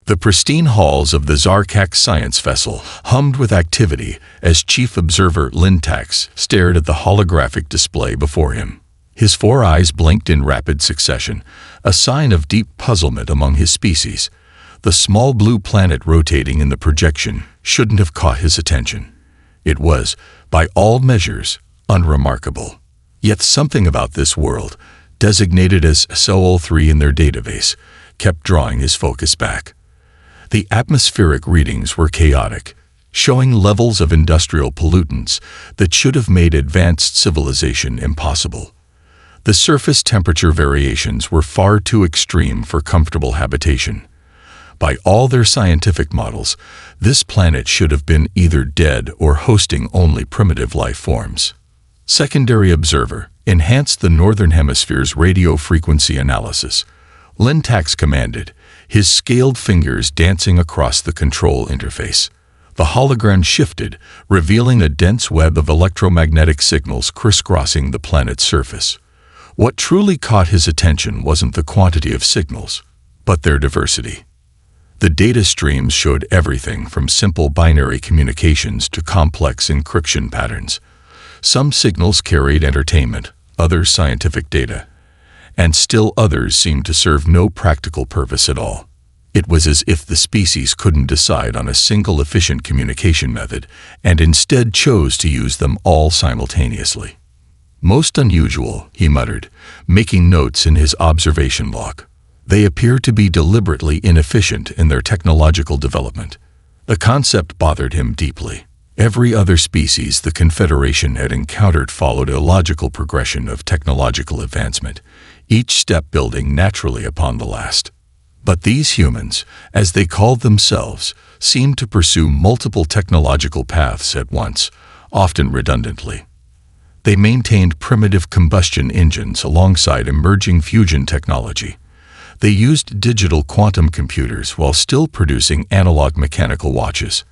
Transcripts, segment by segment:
The pristine halls of the Zarkak science vessel hummed with activity as Chief Observer Lintax stared at the holographic display before him. His 4 eyes blinked in rapid succession, a sign of deep puzzlement among his species. The small blue planet rotating in the projection shouldn't have caught his attention. It was, by all measures, unremarkable. Yet something about this world, designated as Sol-3 in their database, kept drawing his focus back. The atmospheric readings were chaotic, showing levels of industrial pollutants that should have made advanced civilization impossible. The surface temperature variations were far too extreme for comfortable habitation. By all their scientific models, this planet should have been either dead or hosting only primitive life forms. Secondary Observer enhanced the Northern Hemisphere's radio frequency analysis. Lintax commanded, his scaled fingers dancing across the control interface. The hologram shifted, revealing a dense web of electromagnetic signals crisscrossing the planet's surface. What truly caught his attention wasn't the quantity of signals, but their diversity. The data streams showed everything from simple binary communications to complex encryption patterns. Some signals carried entertainment, others scientific data, and still others seemed to serve no practical purpose at all. It was as if the species couldn't decide on a single efficient communication method and instead chose to use them all simultaneously. Most unusual, he muttered, making notes in his observation log. They appear to be deliberately inefficient in their technological development. The concept bothered him deeply. Every other species the Confederation had encountered followed a logical progression of technological advancement, each step building naturally upon the last. But these humans, as they called themselves, seemed to pursue multiple technological paths at once, often redundantly. They maintained primitive combustion engines alongside emerging fusion technology. They used digital quantum computers while still producing analog mechanical watches.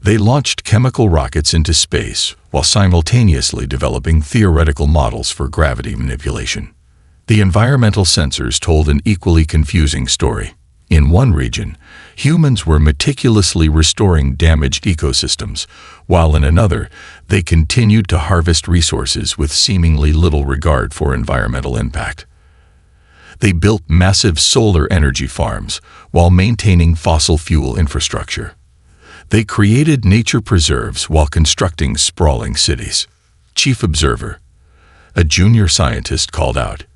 They launched chemical rockets into space while simultaneously developing theoretical models for gravity manipulation. The environmental sensors told an equally confusing story. In one region, humans were meticulously restoring damaged ecosystems, while in another, they continued to harvest resources with seemingly little regard for environmental impact. They built massive solar energy farms while maintaining fossil fuel infrastructure. They created nature preserves while constructing sprawling cities. Chief Observer, a junior scientist, called out,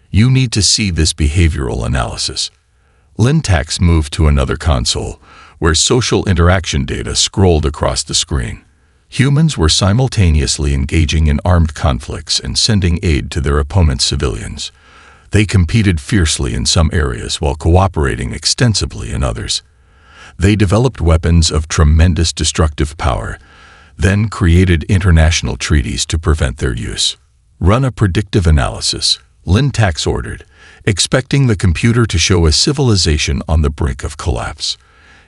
"You need to see this behavioral analysis." Lintax moved to another console, where social interaction data scrolled across the screen. Humans were simultaneously engaging in armed conflicts and sending aid to their opponents' civilians. They competed fiercely in some areas while cooperating extensively in others. They developed weapons of tremendous destructive power, then created international treaties to prevent their use. "Run a predictive analysis," Lintax ordered, expecting the computer to show a civilization on the brink of collapse.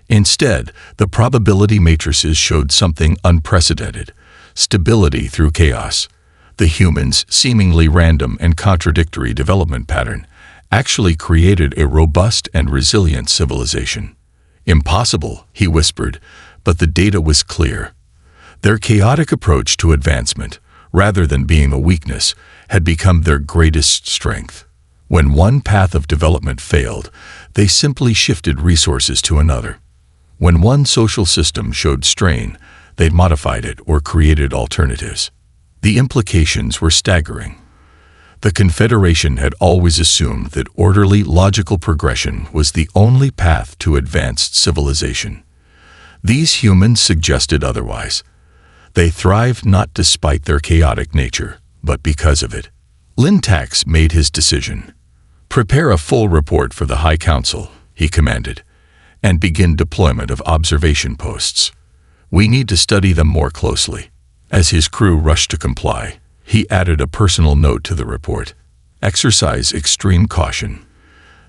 Instead, the probability matrices showed something unprecedented: stability through chaos. The humans' seemingly random and contradictory development pattern actually created a robust and resilient civilization. "Impossible," he whispered, but the data was clear. Their chaotic approach to advancement, rather than being a weakness, had become their greatest strength. When one path of development failed, they simply shifted resources to another. When one social system showed strain, they modified it or created alternatives. The implications were staggering. The Confederation had always assumed that orderly, logical progression was the only path to advanced civilization. These humans suggested otherwise. They thrived not despite their chaotic nature, but because of it. Lintax made his decision. "Prepare a full report for the High Council," he commanded, "and begin deployment of observation posts. We need to study them more closely." As his crew rushed to comply, he added a personal note to the report: "Exercise extreme caution.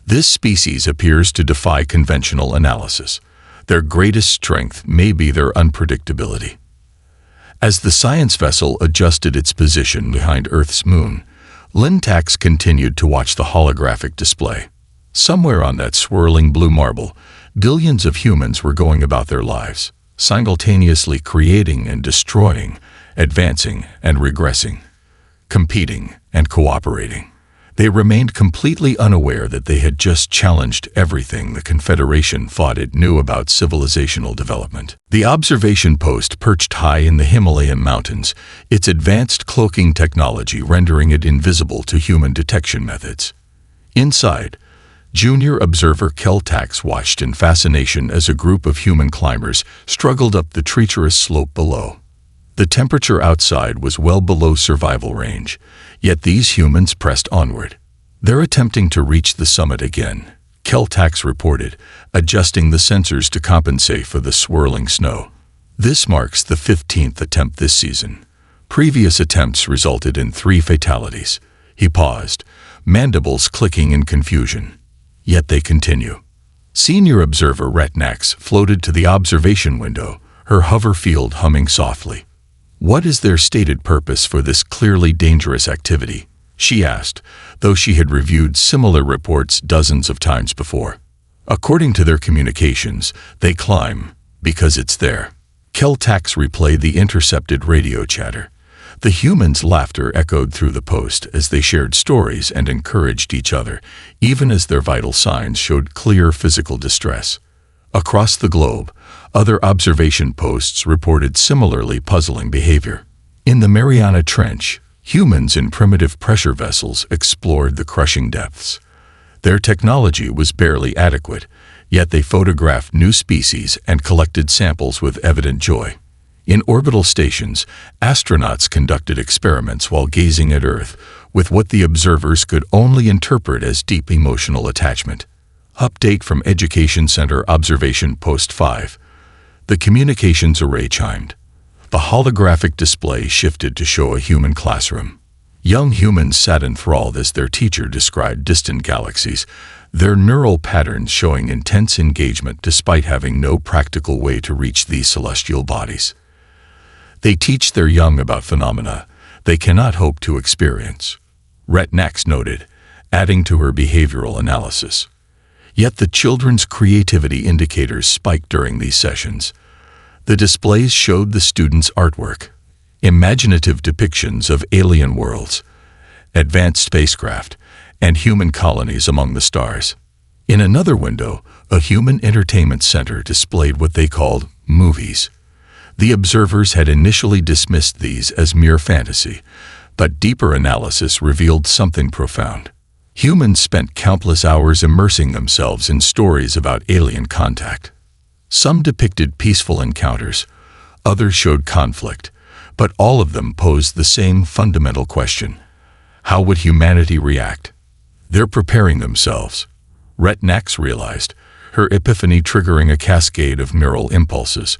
This species appears to defy conventional analysis. Their greatest strength may be their unpredictability." As the science vessel adjusted its position behind Earth's moon, Lintax continued to watch the holographic display. Somewhere on that swirling blue marble, Billions of humans were going about their lives, simultaneously creating and destroying, advancing and regressing, competing and cooperating. They remained completely unaware that they had just challenged everything the Confederation thought it knew about civilizational development. The observation post perched high in the Himalayan mountains, its advanced cloaking technology rendering it invisible to human detection methods. Inside, Junior Observer Keltax watched in fascination as a group of human climbers struggled up the treacherous slope below. The temperature outside was well below survival range, yet these humans pressed onward. "They're attempting to reach the summit again," Keltax reported, adjusting the sensors to compensate for the swirling snow. "This marks the 15th attempt this season. Previous attempts resulted in 3 fatalities." He paused, mandibles clicking in confusion. Yet they continue. Senior Observer Retnax floated to the observation window, her hover field humming softly. "What is their stated purpose for this clearly dangerous activity?" she asked, though she had reviewed similar reports dozens of times before. "According to their communications, they climb because it's there." Keltax replayed the intercepted radio chatter. The humans' laughter echoed through the post as they shared stories and encouraged each other, even as their vital signs showed clear physical distress. Across the globe, other observation posts reported similarly puzzling behavior. In the Mariana Trench, humans in primitive pressure vessels explored the crushing depths. Their technology was barely adequate, yet they photographed new species and collected samples with evident joy. In orbital stations, astronauts conducted experiments while gazing at Earth, with what the observers could only interpret as deep emotional attachment. Update from Education Center Observation Post 5. The communications array chimed. The holographic display shifted to show a human classroom. Young humans sat enthralled as their teacher described distant galaxies, their neural patterns showing intense engagement despite having no practical way to reach these celestial bodies. They teach their young about phenomena they cannot hope to experience, Retnax noted, adding to her behavioral analysis. Yet the children's creativity indicators spiked during these sessions. The displays showed the students' artwork, imaginative depictions of alien worlds, advanced spacecraft, and human colonies among the stars. In another window, a human entertainment center displayed what they called movies. The observers had initially dismissed these as mere fantasy, but deeper analysis revealed something profound. Humans spent countless hours immersing themselves in stories about alien contact. Some depicted peaceful encounters, others showed conflict, but all of them posed the same fundamental question: how would humanity react? They're preparing themselves, Retnax realized, her epiphany triggering a cascade of neural impulses,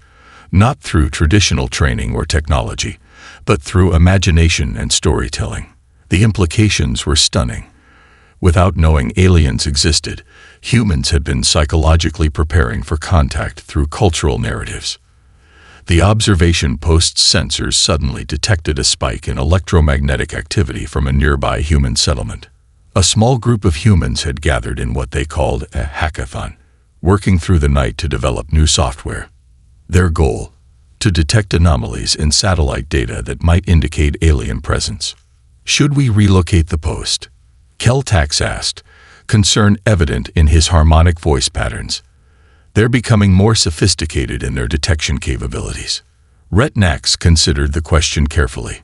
not through traditional training or technology, but through imagination and storytelling. The implications were stunning. Without knowing aliens existed, humans had been psychologically preparing for contact through cultural narratives. The observation post's sensors suddenly detected a spike in electromagnetic activity from a nearby human settlement. A small group of humans had gathered in what they called a hackathon, working through the night to develop new software. Their goal: to detect anomalies in satellite data that might indicate alien presence. "Should we relocate the post?" Keltax asked, concern evident in his harmonic voice patterns. "They're becoming more sophisticated in their detection capabilities." Retnax considered the question carefully.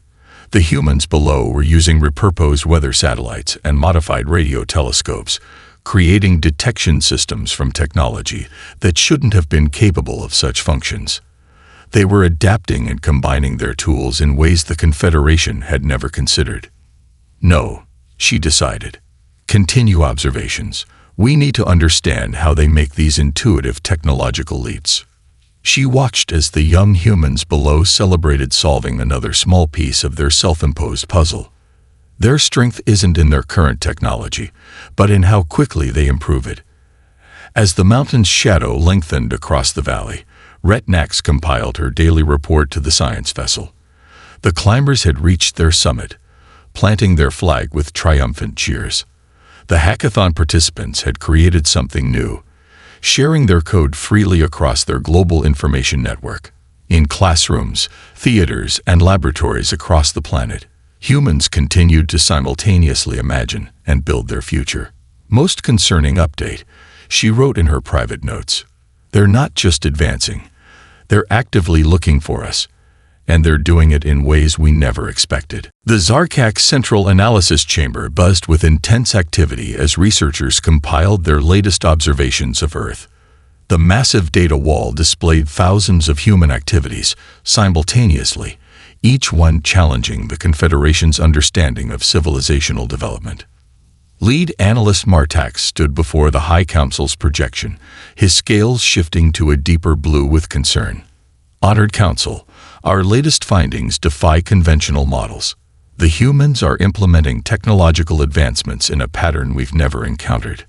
The humans below were using repurposed weather satellites and modified radio telescopes, creating detection systems from technology that shouldn't have been capable of such functions. They were adapting and combining their tools in ways the Confederation had never considered. "No," she decided. "Continue observations. We need to understand how they make these intuitive technological leaps." She watched as the young humans below celebrated solving another small piece of their self-imposed puzzle. Their strength isn't in their current technology, but in how quickly they improve it. As the mountain's shadow lengthened across the valley, Retnax compiled her daily report to the science vessel. The climbers had reached their summit, planting their flag with triumphant cheers. The hackathon participants had created something new, sharing their code freely across their global information network. In classrooms, theaters, and laboratories across the planet, humans continued to simultaneously imagine and build their future. Most concerning update, she wrote in her private notes. They're not just advancing, they're actively looking for us, and they're doing it in ways we never expected. The Zarkak Central Analysis Chamber buzzed with intense activity as researchers compiled their latest observations of Earth. The massive data wall displayed thousands of human activities simultaneously, each one challenging the Confederation's understanding of civilizational development. Lead analyst Martax stood before the High Council's projection, his scales shifting to a deeper blue with concern. Honored Council, our latest findings defy conventional models. The humans are implementing technological advancements in a pattern we've never encountered.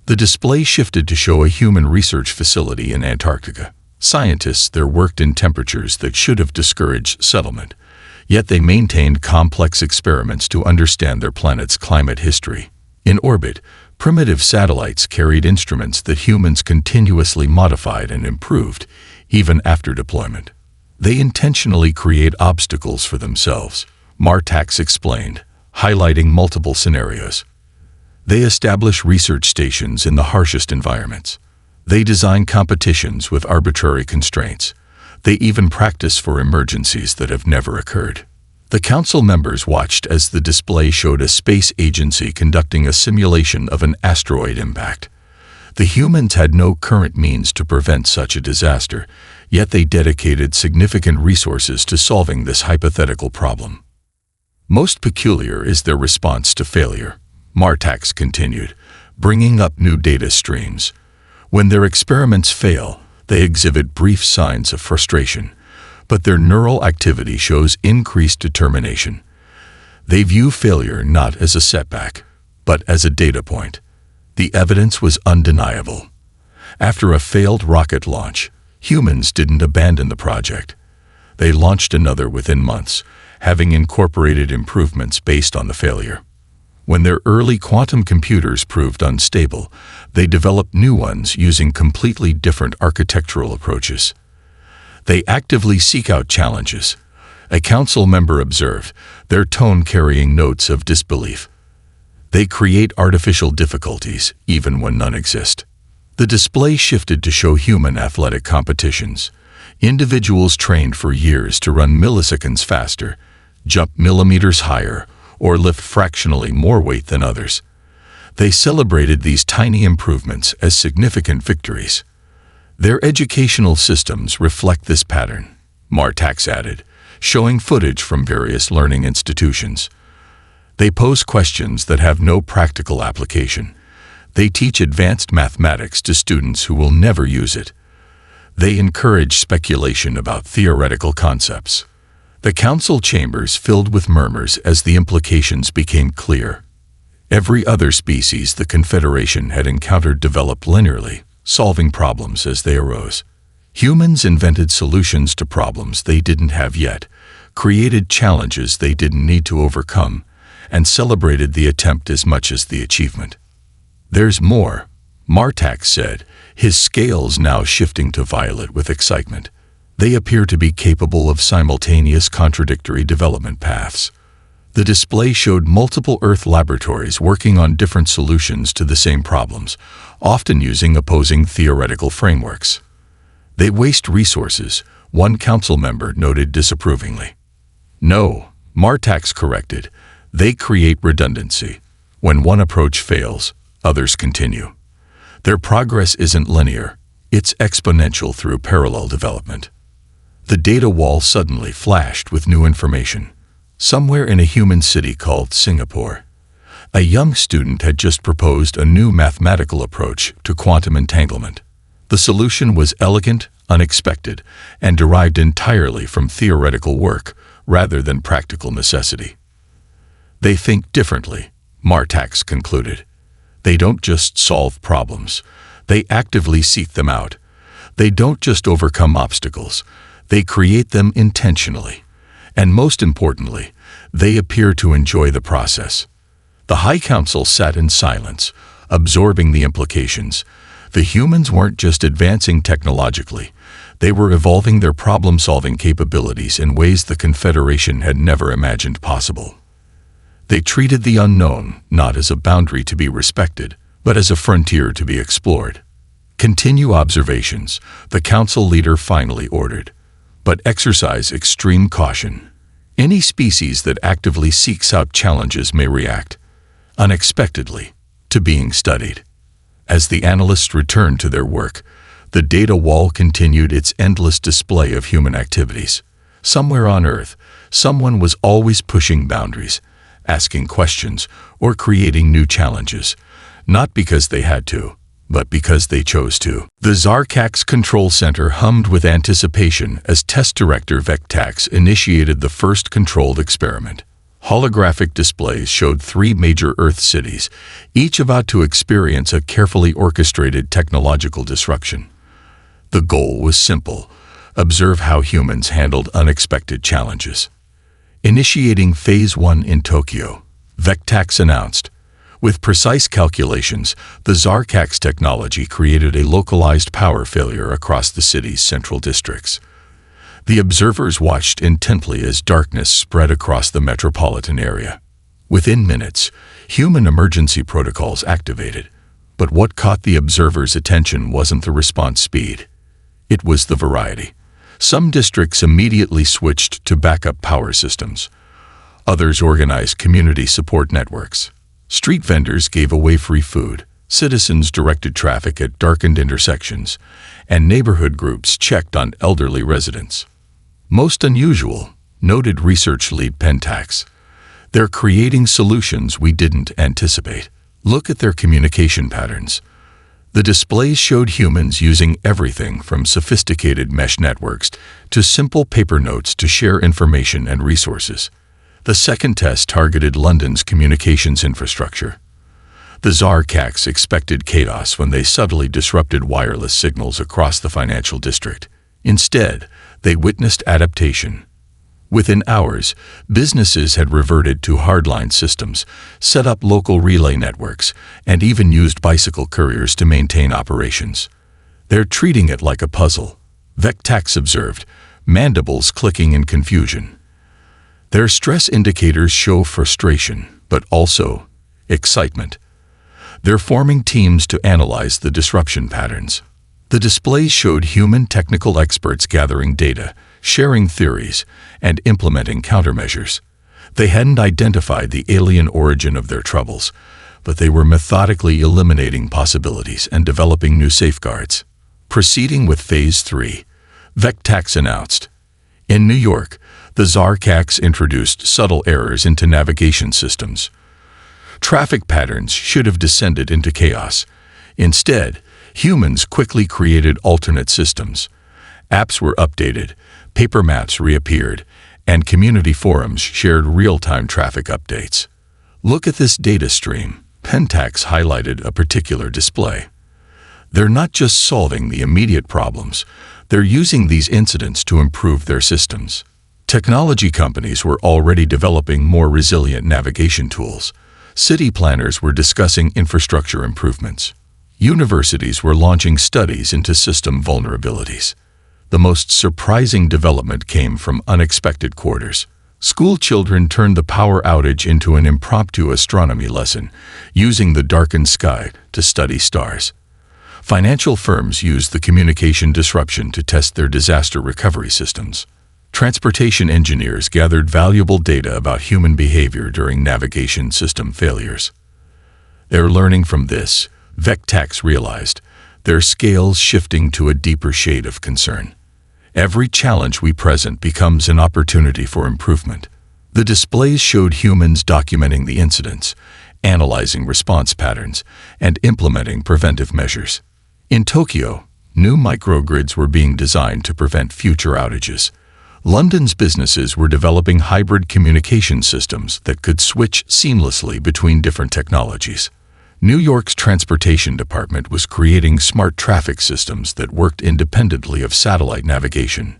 The display shifted to show a human research facility in Antarctica. Scientists there worked in temperatures that should have discouraged settlement, yet they maintained complex experiments to understand their planet's climate history. In orbit, primitive satellites carried instruments that humans continuously modified and improved, even after deployment. They intentionally create obstacles for themselves, Martax explained, highlighting multiple scenarios. They establish research stations in the harshest environments. They design competitions with arbitrary constraints. They even practice for emergencies that have never occurred. The council members watched as the display showed a space agency conducting a simulation of an asteroid impact. The humans had no current means to prevent such a disaster, yet they dedicated significant resources to solving this hypothetical problem. Most peculiar is their response to failure, Martax continued, bringing up new data streams. When their experiments fail, they exhibit brief signs of frustration, but their neural activity shows increased determination. They view failure not as a setback, but as a data point. The evidence was undeniable. After a failed rocket launch, humans didn't abandon the project. They launched another within months, having incorporated improvements based on the failure. When their early quantum computers proved unstable, they developed new ones using completely different architectural approaches. They actively seek out challenges. A council member observed, their tone carrying notes of disbelief. They create artificial difficulties, even when none exist. The display shifted to show human athletic competitions. Individuals trained for years to run milliseconds faster, jump millimeters higher, or lift fractionally more weight than others. They celebrated these tiny improvements as significant victories. Their educational systems reflect this pattern, Martax added, showing footage from various learning institutions. They pose questions that have no practical application. They teach advanced mathematics to students who will never use it. They encourage speculation about theoretical concepts. The council chambers filled with murmurs as the implications became clear. Every other species the Confederation had encountered developed linearly, solving problems as they arose. Humans invented solutions to problems they didn't have yet, created challenges they didn't need to overcome, and celebrated the attempt as much as the achievement. There's more, Martax said, his scales now shifting to violet with excitement. They appear to be capable of simultaneous contradictory development paths. The display showed multiple Earth laboratories working on different solutions to the same problems, often using opposing theoretical frameworks. They waste resources, one council member noted disapprovingly. No, Martax corrected, they create redundancy. When one approach fails, others continue. Their progress isn't linear, it's exponential through parallel development. The data wall suddenly flashed with new information. Somewhere in a human city called Singapore, a young student had just proposed a new mathematical approach to quantum entanglement. The solution was elegant, unexpected, and derived entirely from theoretical work rather than practical necessity. They think differently, Martax concluded. They don't just solve problems, they actively seek them out. They don't just overcome obstacles, they create them intentionally. And most importantly, they appear to enjoy the process. The High Council sat in silence, absorbing the implications. The humans weren't just advancing technologically, they were evolving their problem-solving capabilities in ways the Confederation had never imagined possible. They treated the unknown not as a boundary to be respected, but as a frontier to be explored. Continue observations, the Council leader finally ordered, but exercise extreme caution. Any species that actively seeks out challenges may react, unexpectedly, to being studied. As the analysts returned to their work, the data wall continued its endless display of human activities. Somewhere on Earth, someone was always pushing boundaries, asking questions, or creating new challenges, not because they had to, but because they chose to. The Zarkax Control Center hummed with anticipation as Test Director Vectax initiated the first controlled experiment. Holographic displays showed 3 major Earth cities, each about to experience a carefully orchestrated technological disruption. The goal was simple: observe how humans handled unexpected challenges. Initiating Phase 1 in Tokyo, Vectax announced. With precise calculations, the Zarkax technology created a localized power failure across the city's central districts. The observers watched intently as darkness spread across the metropolitan area. Within minutes, human emergency protocols activated. But what caught the observers' attention wasn't the response speed. It was the variety. Some districts immediately switched to backup power systems. Others organized community support networks. Street vendors gave away free food. Citizens directed traffic at darkened intersections, and neighborhood groups checked on elderly residents. Most unusual, noted research lead Pentax. They're creating solutions we didn't anticipate. Look at their communication patterns. The displays showed humans using everything from sophisticated mesh networks to simple paper notes to share information and resources. The second test targeted London's communications infrastructure. The Zarkax expected chaos when they subtly disrupted wireless signals across the financial district. Instead, they witnessed adaptation. Within hours, businesses had reverted to hardline systems, set up local relay networks, and even used bicycle couriers to maintain operations. They're treating it like a puzzle, Vectax observed, mandibles clicking in confusion. Their stress indicators show frustration, but also excitement. They're forming teams to analyze the disruption patterns. The displays showed human technical experts gathering data, sharing theories, and implementing countermeasures. They hadn't identified the alien origin of their troubles, but they were methodically eliminating possibilities and developing new safeguards. Proceeding with Phase 3, Vectax announced. In New York, the Zarkax introduced subtle errors into navigation systems. Traffic patterns should have descended into chaos. Instead, humans quickly created alternate systems. Apps were updated, paper maps reappeared, and community forums shared real-time traffic updates. Look at this data stream. Pentax highlighted a particular display. They're not just solving the immediate problems, they're using these incidents to improve their systems. Technology companies were already developing more resilient navigation tools. City planners were discussing infrastructure improvements. Universities were launching studies into system vulnerabilities. The most surprising development came from unexpected quarters. School children turned the power outage into an impromptu astronomy lesson, using the darkened sky to study stars. Financial firms used the communication disruption to test their disaster recovery systems. Transportation engineers gathered valuable data about human behavior during navigation system failures. They're learning from this, Vectax realized, their scales shifting to a deeper shade of concern. Every challenge we present becomes an opportunity for improvement. The displays showed humans documenting the incidents, analyzing response patterns, and implementing preventive measures. In Tokyo, new microgrids were being designed to prevent future outages. London's businesses were developing hybrid communication systems that could switch seamlessly between different technologies. New York's transportation department was creating smart traffic systems that worked independently of satellite navigation.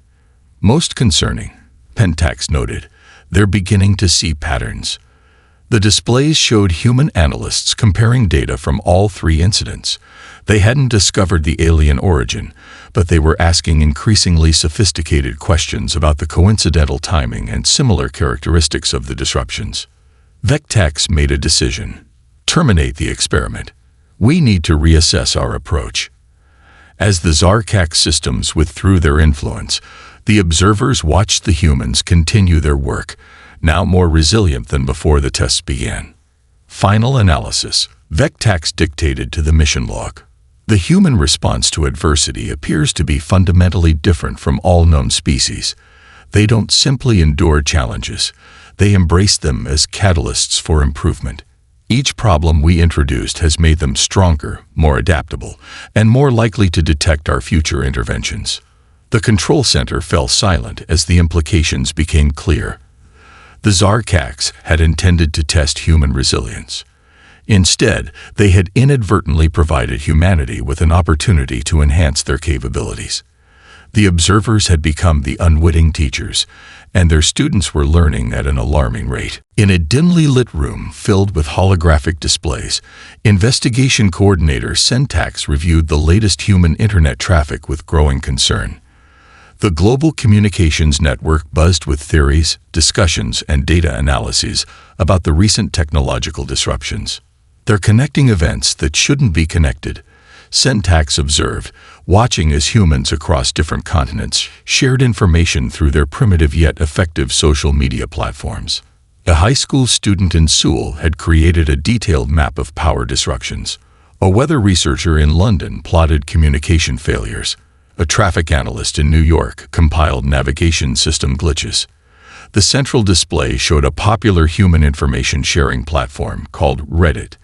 Most concerning, Pentax noted, they're beginning to see patterns. The displays showed human analysts comparing data from all 3 incidents. They hadn't discovered the alien origin, but they were asking increasingly sophisticated questions about the coincidental timing and similar characteristics of the disruptions. Vectex made a decision. Terminate the experiment. We need to reassess our approach. As the Zarkak systems withdrew their influence, the observers watched the humans continue their work, now more resilient than before the tests began. Final analysis. Vectex dictated to the mission log. The human response to adversity appears to be fundamentally different from all known species. They don't simply endure challenges. They embrace them as catalysts for improvement. Each problem we introduced has made them stronger, more adaptable, and more likely to detect our future interventions. The control center fell silent as the implications became clear. The Zarkaks had intended to test human resilience. Instead, they had inadvertently provided humanity with an opportunity to enhance their capabilities. The observers had become the unwitting teachers, and their students were learning at an alarming rate. In a dimly lit room filled with holographic displays, investigation coordinator Syntax reviewed the latest human internet traffic with growing concern. The global communications network buzzed with theories, discussions, and data analyses about the recent technological disruptions. They're connecting events that shouldn't be connected, Syntax observed, watching as humans across different continents shared information through their primitive yet effective social media platforms. A high school student in Seoul had created a detailed map of power disruptions. A weather researcher in London plotted communication failures. A traffic analyst in New York compiled navigation system glitches. The central display showed a popular human information sharing platform called Reddit.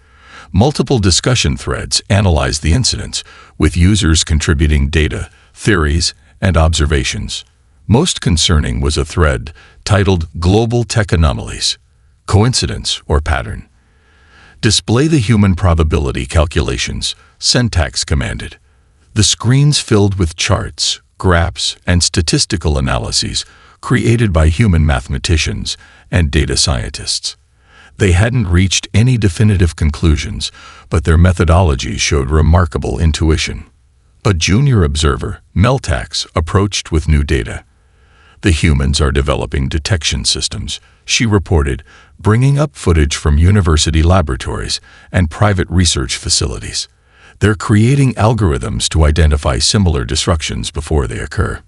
Multiple discussion threads analyzed the incidents, with users contributing data, theories, and observations. Most concerning was a thread titled Global Tech Anomalies, Coincidence or Pattern. Display the human probability calculations, Syntax commanded. The screens filled with charts, graphs, and statistical analyses created by human mathematicians and data scientists. They hadn't reached any definitive conclusions, but their methodology showed remarkable intuition. A junior observer, Meltax, approached with new data. The humans are developing detection systems, she reported, bringing up footage from university laboratories and private research facilities. They're creating algorithms to identify similar disruptions before they occur.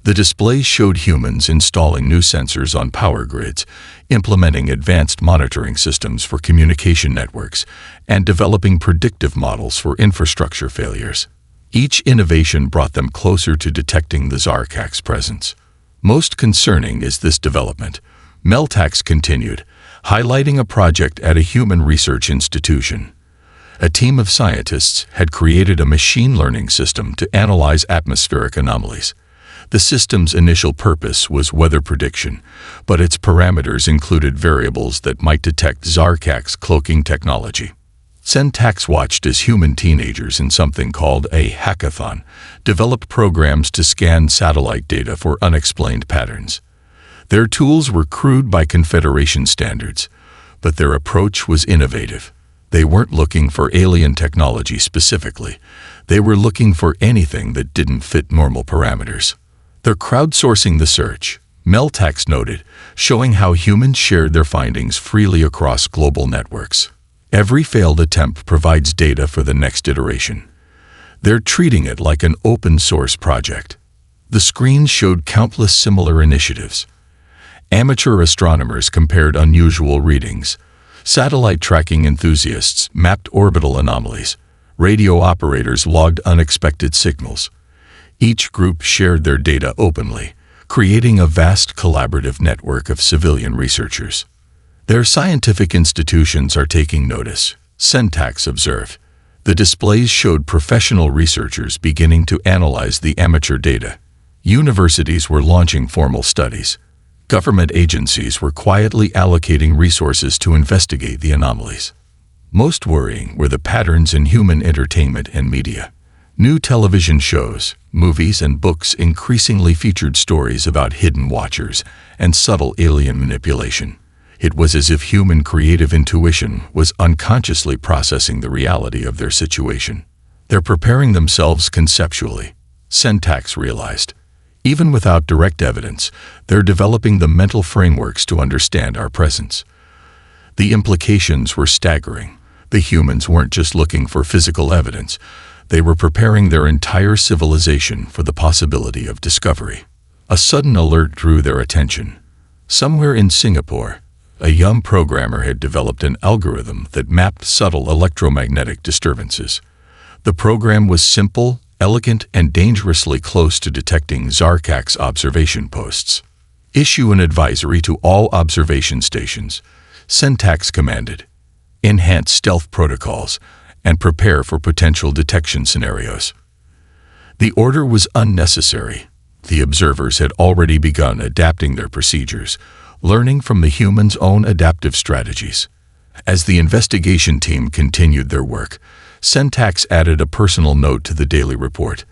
The display showed humans installing new sensors on power grids, implementing advanced monitoring systems for communication networks, and developing predictive models for infrastructure failures. Each innovation brought them closer to detecting the Zarkak's presence. Most concerning is this development, Meltax continued, highlighting a project at a human research institution. A team of scientists had created a machine learning system to analyze atmospheric anomalies. The system's initial purpose was weather prediction, but its parameters included variables that might detect Zarkak's cloaking technology. Syntax watched as human teenagers in something called a hackathon developed programs to scan satellite data for unexplained patterns. Their tools were crude by Confederation standards, but their approach was innovative. They weren't looking for alien technology specifically. They were looking for anything that didn't fit normal parameters. They're crowdsourcing the search, Meltax noted, showing how humans shared their findings freely across global networks. Every failed attempt provides data for the next iteration. They're treating it like an open-source project. The screen showed countless similar initiatives. Amateur astronomers compared unusual readings. Satellite tracking enthusiasts mapped orbital anomalies. Radio operators logged unexpected signals. Each group shared their data openly, creating a vast collaborative network of civilian researchers. Their scientific institutions are taking notice, Syntax observed. The displays showed professional researchers beginning to analyze the amateur data. Universities were launching formal studies. Government agencies were quietly allocating resources to investigate the anomalies. Most worrying were the patterns in human entertainment and media. New television shows, movies, and books increasingly featured stories about hidden watchers and subtle alien manipulation. It was as if human creative intuition was unconsciously processing the reality of their situation. They're preparing themselves conceptually, Syntax realized. Even without direct evidence, they're developing the mental frameworks to understand our presence. The implications were staggering. The humans weren't just looking for physical evidence. They were preparing their entire civilization for the possibility of discovery. A sudden alert drew their attention. Somewhere in Singapore, a young programmer had developed an algorithm that mapped subtle electromagnetic disturbances. The program was simple, elegant, and dangerously close to detecting Zarkak's observation posts. Issue an advisory to all observation stations, Syntax commanded. Enhance stealth protocols and prepare for potential detection scenarios. The order was unnecessary. The observers had already begun adapting their procedures, learning from the humans' own adaptive strategies. As the investigation team continued their work, Syntax added a personal note to the daily report.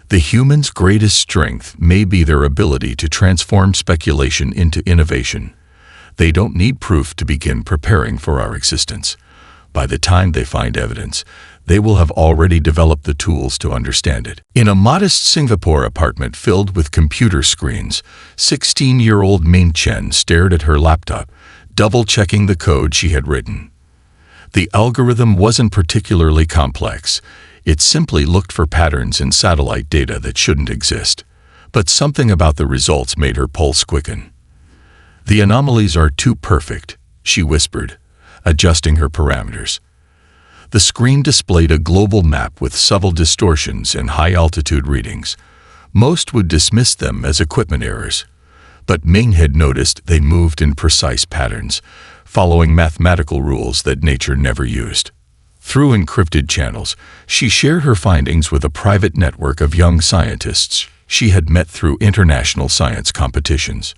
The humans' greatest strength may be their ability to transform speculation into innovation. They don't need proof to begin preparing for our existence. By the time they find evidence, they will have already developed the tools to understand it. In a modest Singapore apartment filled with computer screens, 16-year-old Ming Chen stared at her laptop, double-checking the code she had written. The algorithm wasn't particularly complex. It simply looked for patterns in satellite data that shouldn't exist. But something about the results made her pulse quicken. "The anomalies are too perfect," she whispered, adjusting her parameters. The screen displayed a global map with subtle distortions and high-altitude readings. Most would dismiss them as equipment errors, but Ming had noticed they moved in precise patterns, following mathematical rules that nature never used. Through encrypted channels, she shared her findings with a private network of young scientists she had met through international science competitions.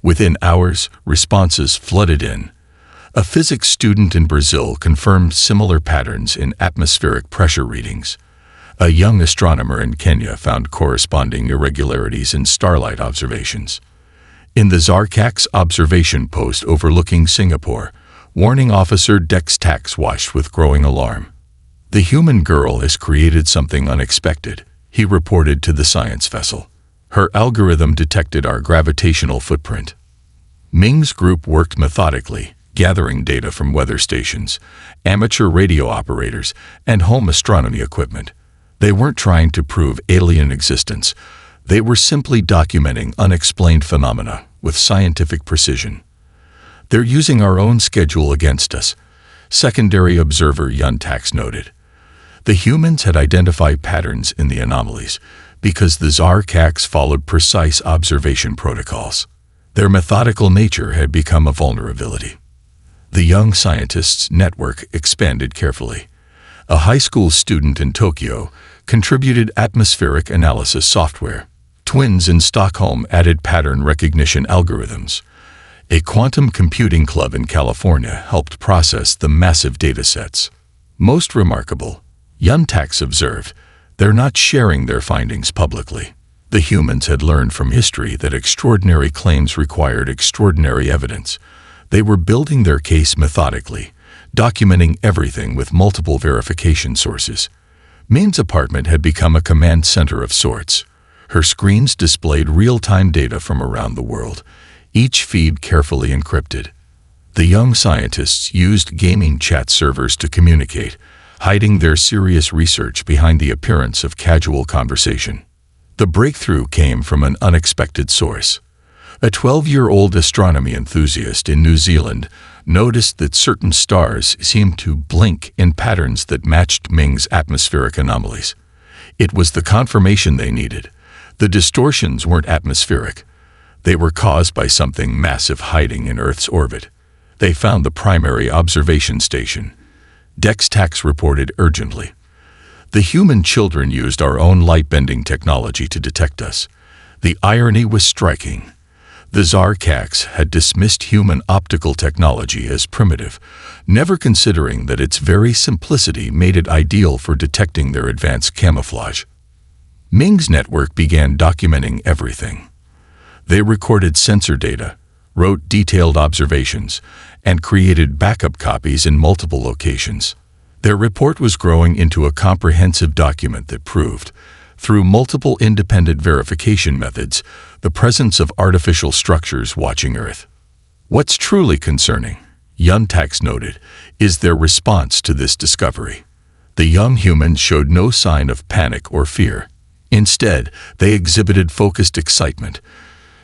Within hours, responses flooded in. A physics student in Brazil confirmed similar patterns in atmospheric pressure readings. A young astronomer in Kenya found corresponding irregularities in starlight observations. In the Zarkak's observation post overlooking Singapore, warning officer Dex Tax watched with growing alarm. "The human girl has created something unexpected," he reported to the science vessel. "Her algorithm detected our gravitational footprint." Ming's group worked methodically, gathering data from weather stations, amateur radio operators, and home astronomy equipment. They weren't trying to prove alien existence. They were simply documenting unexplained phenomena with scientific precision. "They're using our own schedule against us," secondary observer Yun Tax noted. The humans had identified patterns in the anomalies because the Zarkaks followed precise observation protocols. Their methodical nature had become a vulnerability. The young scientists' network expanded carefully. A high school student in Tokyo contributed atmospheric analysis software. Twins in Stockholm added pattern recognition algorithms. A quantum computing club in California helped process the massive datasets. Most remarkable, Yun Tax observed, they're not sharing their findings publicly. The humans had learned from history that extraordinary claims required extraordinary evidence. They were building their case methodically, documenting everything with multiple verification sources. Ming's apartment had become a command center of sorts. Her screens displayed real-time data from around the world, each feed carefully encrypted. The young scientists used gaming chat servers to communicate, hiding their serious research behind the appearance of casual conversation. The breakthrough came from an unexpected source. A 12-year-old astronomy enthusiast in New Zealand noticed that certain stars seemed to blink in patterns that matched Ming's atmospheric anomalies. It was the confirmation they needed. The distortions weren't atmospheric. They were caused by something massive hiding in Earth's orbit. They found the primary observation station. Dex Tax reported urgently. "The human children used our own light-bending technology to detect us." The irony was striking. The Zarkaks had dismissed human optical technology as primitive, never considering that its very simplicity made it ideal for detecting their advanced camouflage. Ming's network began documenting everything. They recorded sensor data, wrote detailed observations, and created backup copies in multiple locations. Their report was growing into a comprehensive document that proved, through multiple independent verification methods, the presence of artificial structures watching Earth. What's truly concerning, Yuntax noted, is their response to this discovery. The young humans showed no sign of panic or fear. Instead, they exhibited focused excitement,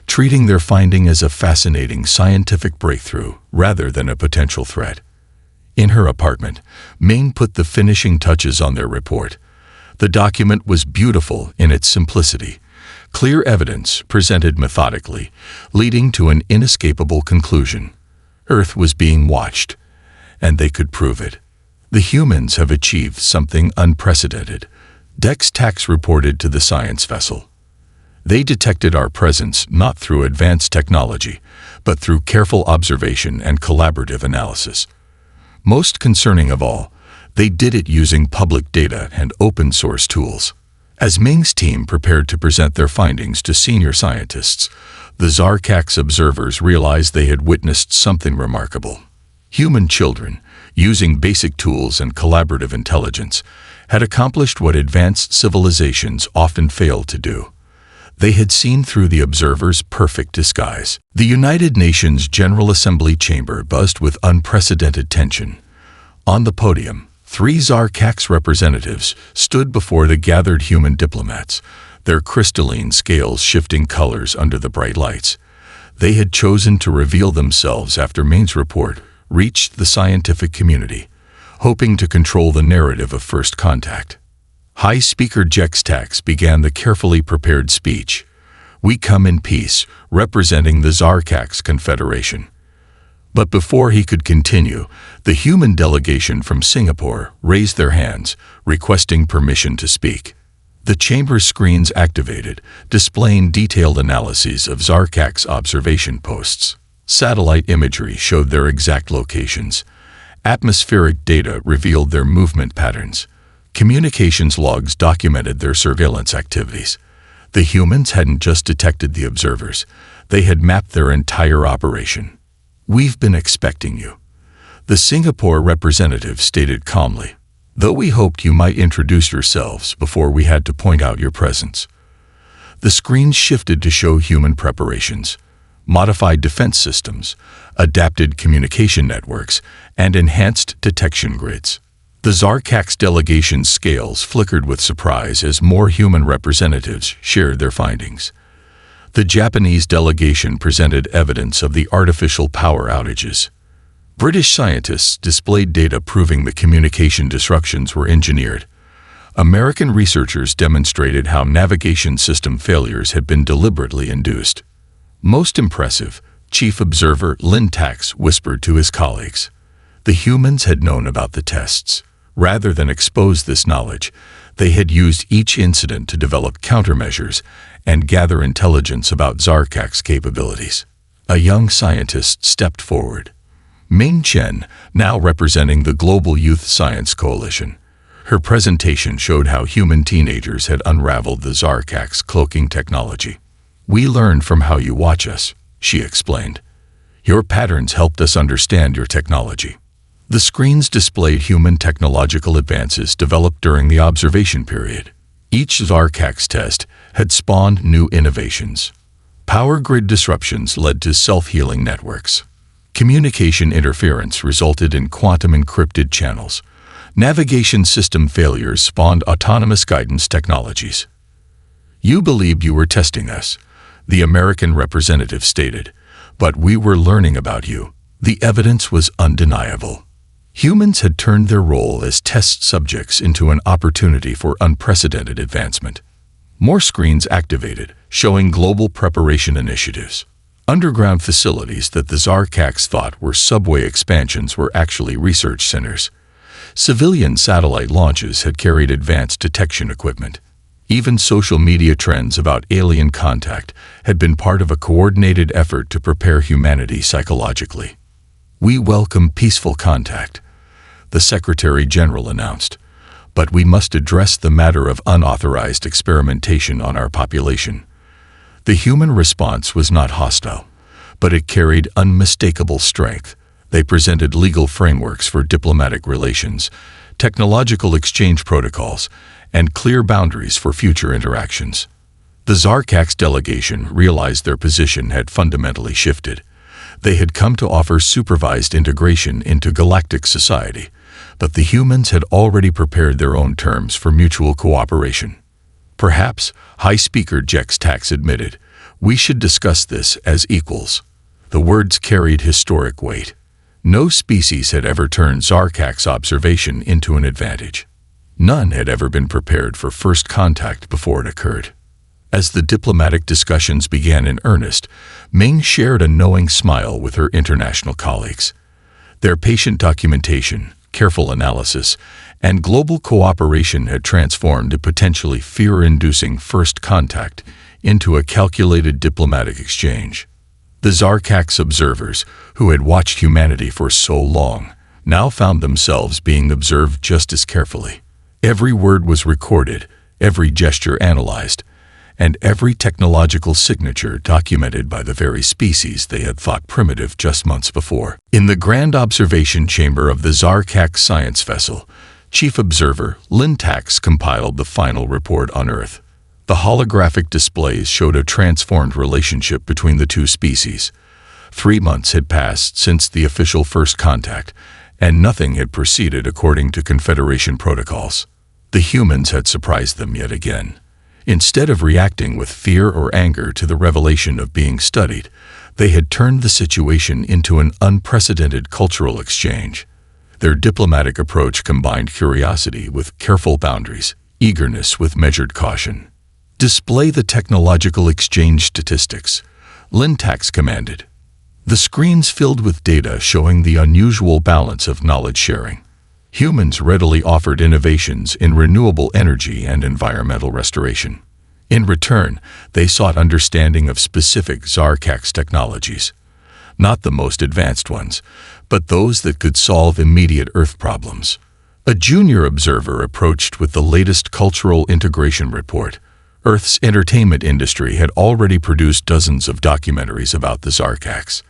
treating their finding as a fascinating scientific breakthrough rather than a potential threat. In her apartment, Ming put the finishing touches on their report. The document was beautiful in its simplicity, clear evidence presented methodically, leading to an inescapable conclusion. Earth was being watched, and they could prove it. The humans have achieved something unprecedented, Dex-Tax reported to the science vessel. They detected our presence not through advanced technology, but through careful observation and collaborative analysis. Most concerning of all, they did it using public data and open-source tools. As Ming's team prepared to present their findings to senior scientists, the Zarkax observers realized they had witnessed something remarkable. Human children, using basic tools and collaborative intelligence, had accomplished what advanced civilizations often fail to do. They had seen through the observers' perfect disguise. The United Nations General Assembly chamber buzzed with unprecedented tension. On the podium, 3 Zarkax representatives stood before the gathered human diplomats, their crystalline scales shifting colors under the bright lights. They had chosen to reveal themselves after Ming's report reached the scientific community, hoping to control the narrative of first contact. High Speaker Dex-Tax began the carefully prepared speech. "We come in peace, representing the Zarkax Confederation." But before he could continue, the human delegation from Singapore raised their hands, requesting permission to speak. The chamber's screens activated, displaying detailed analyses of Zarkax observation posts. Satellite imagery showed their exact locations. Atmospheric data revealed their movement patterns. Communications logs documented their surveillance activities. The humans hadn't just detected the observers, they had mapped their entire operation. "We've been expecting you," the Singapore representative stated calmly, "though we hoped you might introduce yourselves before we had to point out your presence." The screen shifted to show human preparations, modified defense systems, adapted communication networks, and enhanced detection grids. The Zarkax delegation's scales flickered with surprise as more human representatives shared their findings. The Japanese delegation presented evidence of the artificial power outages. British scientists displayed data proving the communication disruptions were engineered. American researchers demonstrated how navigation system failures had been deliberately induced. Most impressive, Chief Observer Yuntax whispered to his colleagues. The humans had known about the tests. Rather than expose this knowledge, they had used each incident to develop countermeasures and gather intelligence about Zarkax capabilities. A young scientist stepped forward. Ming Chen, now representing the Global Youth Science Coalition. Her presentation showed how human teenagers had unraveled the Zarkax cloaking technology. "We learned from how you watch us," she explained. "Your patterns helped us understand your technology." The screens displayed human technological advances developed during the observation period. Each Zarkax test had spawned new innovations. Power grid disruptions led to self-healing networks. Communication interference resulted in quantum-encrypted channels. Navigation system failures spawned autonomous guidance technologies. "You believed you were testing us," the American representative stated, "but we were learning about you." The evidence was undeniable. Humans had turned their role as test subjects into an opportunity for unprecedented advancement. More screens activated, showing global preparation initiatives. Underground facilities that the Zarkax thought were subway expansions were actually research centers. Civilian satellite launches had carried advanced detection equipment. Even social media trends about alien contact had been part of a coordinated effort to prepare humanity psychologically. "We welcome peaceful contact," the Secretary General announced, "but we must address the matter of unauthorized experimentation on our population." The human response was not hostile, but it carried unmistakable strength. They presented legal frameworks for diplomatic relations, technological exchange protocols, and clear boundaries for future interactions. The Zarkax delegation realized their position had fundamentally shifted. They had come to offer supervised integration into galactic society, but the humans had already prepared their own terms for mutual cooperation. Perhaps, High Speaker Jex Tax admitted, we should discuss this as equals. The words carried historic weight. No species had ever turned Zarkax observation into an advantage. None had ever been prepared for first contact before it occurred. As the diplomatic discussions began in earnest, Ming shared a knowing smile with her international colleagues. Their patient documentation, careful analysis, and global cooperation had transformed a potentially fear-inducing first contact into a calculated diplomatic exchange. The Zarkax observers, who had watched humanity for so long, now found themselves being observed just as carefully. Every word was recorded, every gesture analyzed, and every technological signature documented by the very species they had thought primitive just months before. In the grand observation chamber of the Zarkax science vessel, Chief Observer Lintax compiled the final report on Earth. The holographic displays showed a transformed relationship between the two species. 3 months had passed since the official first contact, and nothing had proceeded according to Confederation protocols. The humans had surprised them yet again. Instead of reacting with fear or anger to the revelation of being studied, they had turned the situation into an unprecedented cultural exchange. Their diplomatic approach combined curiosity with careful boundaries, eagerness with measured caution. Display the technological exchange statistics, Lintax commanded. The screens filled with data showing the unusual balance of knowledge sharing. Humans readily offered innovations in renewable energy and environmental restoration. In return, they sought understanding of specific Zarkax technologies. Not the most advanced ones, but those that could solve immediate Earth problems. A junior observer approached with the latest cultural integration report. Earth's entertainment industry had already produced dozens of documentaries about the Zarkax.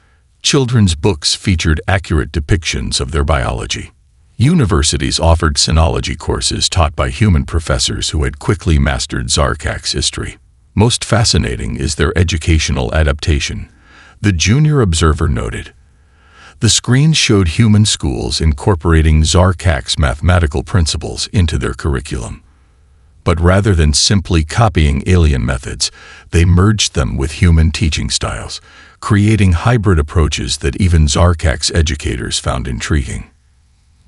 Children's books featured accurate depictions of their biology. Universities offered sinology courses taught by human professors who had quickly mastered Zarkax history. Most fascinating is their educational adaptation, the junior observer noted. The screens showed human schools incorporating Zarkax mathematical principles into their curriculum. But rather than simply copying alien methods, they merged them with human teaching styles, creating hybrid approaches that even Zarkax educators found intriguing.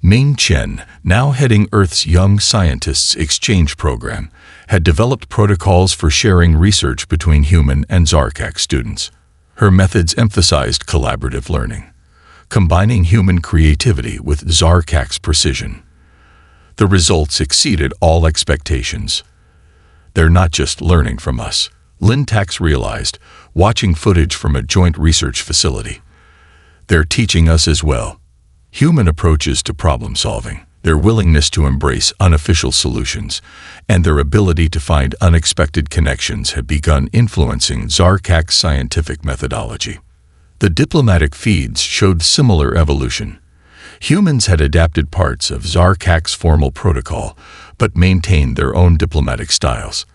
Ming Chen, now heading Earth's Young Scientists Exchange Program, had developed protocols for sharing research between human and Zarkax students. Her methods emphasized collaborative learning, combining human creativity with Zarkax precision. The results exceeded all expectations. They're not just learning from us, Lintax realized, watching footage from a joint research facility. They're teaching us as well. Human approaches to problem solving, their willingness to embrace unofficial solutions, and their ability to find unexpected connections had begun influencing Zarkax scientific methodology. The diplomatic feeds showed similar evolution. Humans had adapted parts of Zarkax formal protocol, but maintained their own diplomatic styles.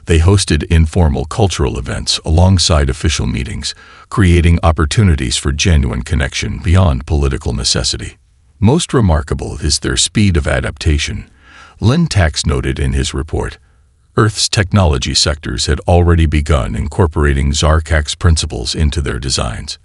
They hosted informal cultural events alongside official meetings, creating opportunities for genuine connection beyond political necessity. Most remarkable is their speed of adaptation. Lintax noted in his report, Earth's technology sectors had already begun incorporating Zarkax principles into their designs.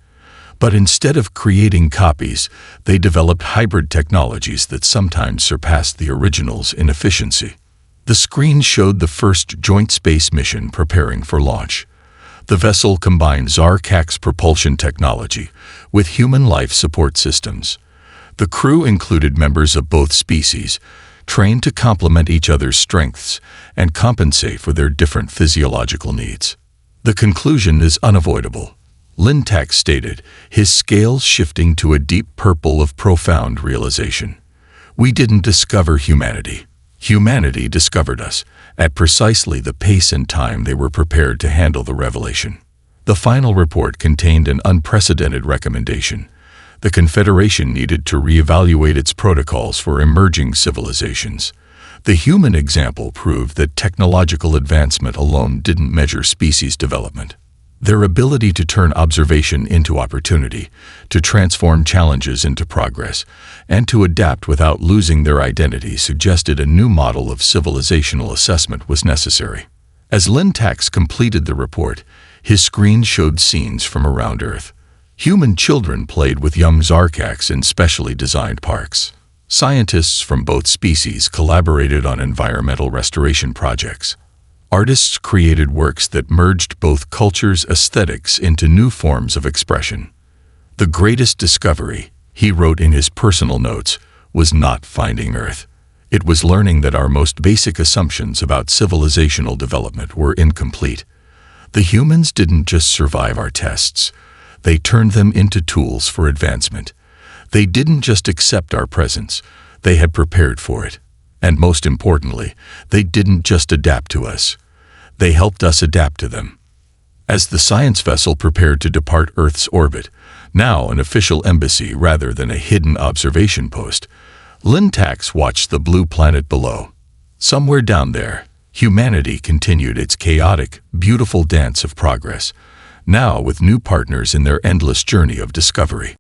But instead of creating copies, they developed hybrid technologies that sometimes surpassed the originals in efficiency. The screen showed the first joint space mission preparing for launch. The vessel combined Zarkax propulsion technology with human life support systems. The crew included members of both species, trained to complement each other's strengths and compensate for their different physiological needs. The conclusion is unavoidable. Lintax stated, his scales shifting to a deep purple of profound realization. We didn't discover humanity. Humanity discovered us, at precisely the pace and time they were prepared to handle the revelation. The final report contained an unprecedented recommendation. The Confederation needed to reevaluate its protocols for emerging civilizations. The human example proved that technological advancement alone didn't measure species development. Their ability to turn observation into opportunity, to transform challenges into progress, and to adapt without losing their identity suggested a new model of civilizational assessment was necessary. As Lintax completed the report, his screen showed scenes from around Earth. Human children played with young Zarkax in specially designed parks. Scientists from both species collaborated on environmental restoration projects. Artists created works that merged both cultures' aesthetics into new forms of expression. The greatest discovery, he wrote in his personal notes, was not finding Earth. It was learning that our most basic assumptions about civilizational development were incomplete. The humans didn't just survive our tests. They turned them into tools for advancement. They didn't just accept our presence. They had prepared for it. And most importantly, they didn't just adapt to us. They helped us adapt to them. As the science vessel prepared to depart Earth's orbit, now an official embassy rather than a hidden observation post, Lintax watched the blue planet below. Somewhere down there, humanity continued its chaotic, beautiful dance of progress, now with new partners in their endless journey of discovery.